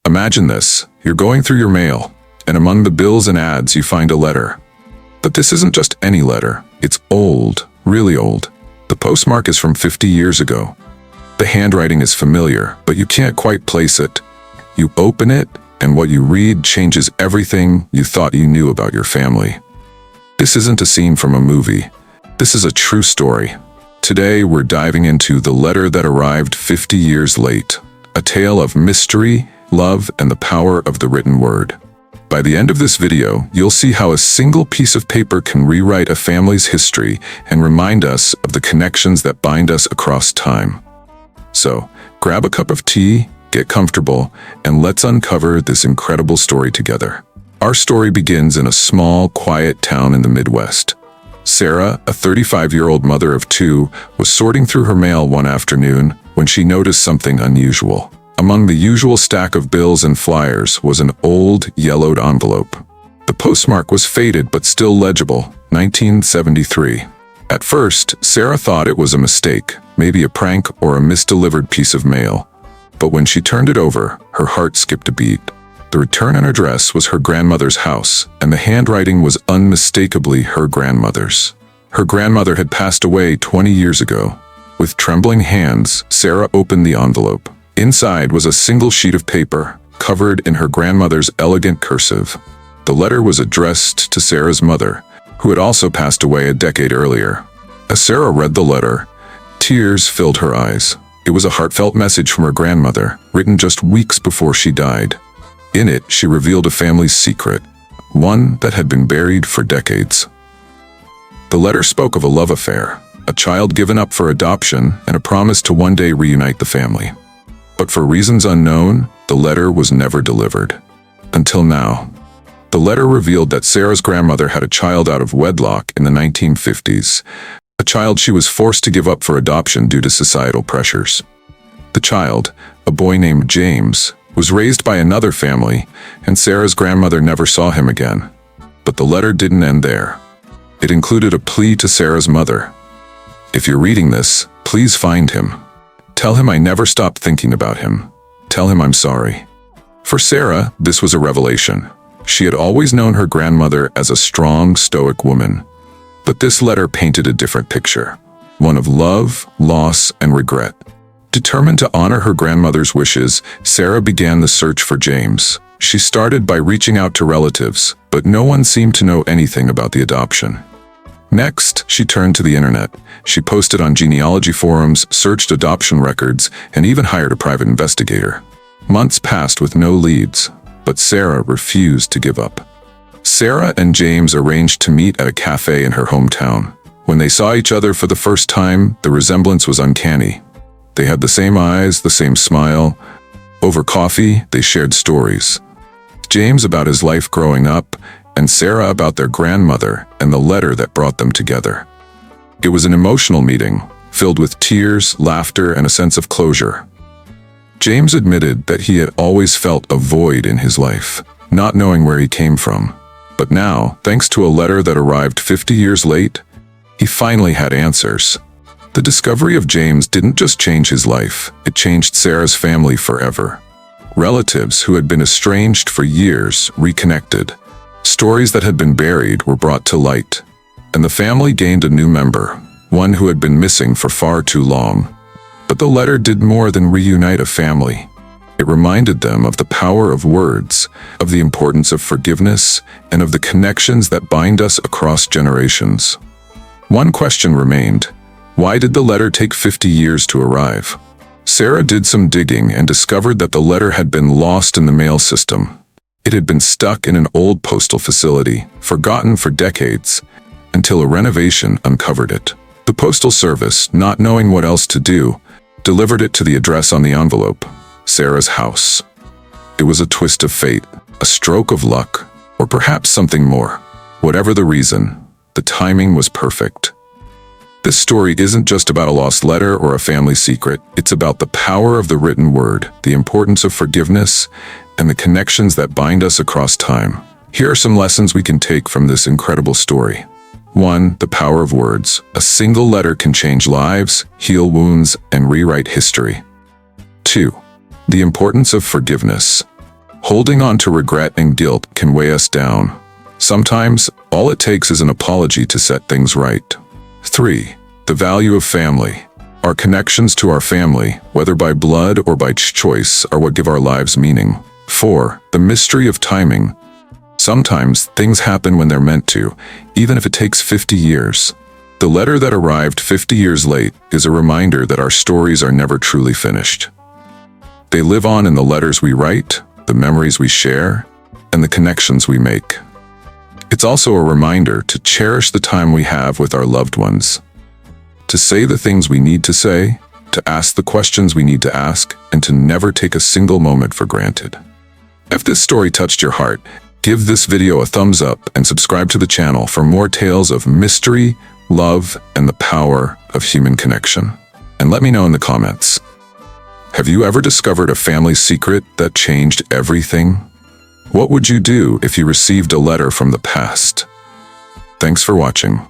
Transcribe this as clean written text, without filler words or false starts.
Imagine this, you're going through your mail, and among the bills and ads you find a letter. But this isn't just any letter, it's old, really old. The postmark is from 50 years ago. The handwriting is familiar, but you can't quite place it. You open it, and what you read changes everything you thought you knew about your family. This isn't a scene from a movie. This is a true story. Today we're diving into The Letter That Arrived 50 Years Late, a tale of mystery, love, and the power of the written word. By the end of this video, you'll see how a single piece of paper can rewrite a family's history and remind us of the connections that bind us across time. So, grab a cup of tea, get comfortable, and let's uncover this incredible story together. Our story begins in a small, quiet town in the Midwest. Sarah, a 35-year-old mother of two, was sorting through her mail one afternoon when she noticed something unusual. Among the usual stack of bills and flyers was an old, yellowed envelope. The postmark was faded but still legible, 1973. At first, Sarah thought it was a mistake, maybe a prank or a misdelivered piece of mail. But when she turned it over, her heart skipped a beat. The return address was her grandmother's house, and the handwriting was unmistakably her grandmother's. Her grandmother had passed away 20 years ago. With trembling hands, Sarah opened the envelope. Inside was a single sheet of paper, covered in her grandmother's elegant cursive. The letter was addressed to Sarah's mother, who had also passed away a decade earlier. As Sarah read the letter, tears filled her eyes. It was a heartfelt message from her grandmother, written just weeks before she died. In it, she revealed a family's secret, one that had been buried for decades. The letter spoke of a love affair, a child given up for adoption, and a promise to one day reunite the family. But for reasons unknown, the letter was never delivered. Until now. The letter revealed that Sarah's grandmother had a child out of wedlock in the 1950s, a child she was forced to give up for adoption due to societal pressures. The child, a boy named James, was raised by another family, and Sarah's grandmother never saw him again. But the letter didn't end there. It included a plea to Sarah's mother. If you're reading this, please find him. Tell him I never stopped thinking about him. Tell him I'm sorry. For Sarah, this was a revelation. She had always known her grandmother as a strong, stoic woman. But this letter painted a different picture, one of love, loss, and regret. Determined to honor her grandmother's wishes, Sarah began the search for James. She started by reaching out to relatives, but no one seemed to know anything about the adoption. Next, she turned to the internet. She posted on genealogy forums, searched adoption records, and even hired a private investigator. Months passed with no leads, but Sarah refused to give up. Sarah and James arranged to meet at a cafe in her hometown. When they saw each other for the first time, the resemblance was uncanny. They had the same eyes, the same smile. Over coffee, they shared stories. James about his life growing up, and Sarah about their grandmother and the letter that brought them together. It was an emotional meeting, filled with tears, laughter, and a sense of closure. James admitted that he had always felt a void in his life, not knowing where he came from. But now, thanks to a letter that arrived 50 years late, he finally had answers. The discovery of James didn't just change his life, it changed Sarah's family forever. Relatives who had been estranged for years reconnected. Stories that had been buried were brought to light, and the family gained a new member, one who had been missing for far too long. But the letter did more than reunite a family. It reminded them of the power of words, of the importance of forgiveness, and of the connections that bind us across generations. One question remained. Why did the letter take 50 years to arrive? Sarah did some digging and discovered that the letter had been lost in the mail system. It had been stuck in an old postal facility, forgotten for decades, until a renovation uncovered it. The postal service, not knowing what else to do, delivered it to the address on the envelope, Sarah's house. It was a twist of fate, a stroke of luck, or perhaps something more. Whatever the reason, the timing was perfect. This story isn't just about a lost letter or a family secret. It's about the power of the written word, the importance of forgiveness, and the connections that bind us across time. Here are some lessons we can take from this incredible story. 1. The power of words. A single letter can change lives, heal wounds, and rewrite history. 2. The importance of forgiveness. Holding on to regret and guilt can weigh us down. Sometimes, all it takes is an apology to set things right. 3. The value of family. Our connections to our family, whether by blood or by choice, are what give our lives meaning. 4. The mystery of timing. Sometimes, things happen when they're meant to, even if it takes 50 years. The letter that arrived 50 years late is a reminder that our stories are never truly finished. They live on in the letters we write, the memories we share, and the connections we make. It's also a reminder to cherish the time we have with our loved ones, to say the things we need to say, to ask the questions we need to ask, and to never take a single moment for granted. If this story touched your heart, give this video a thumbs up and subscribe to the channel for more tales of mystery, love, and the power of human connection. And let me know in the comments. Have you ever discovered a family secret that changed everything? What would you do if you received a letter from the past? Thanks for watching.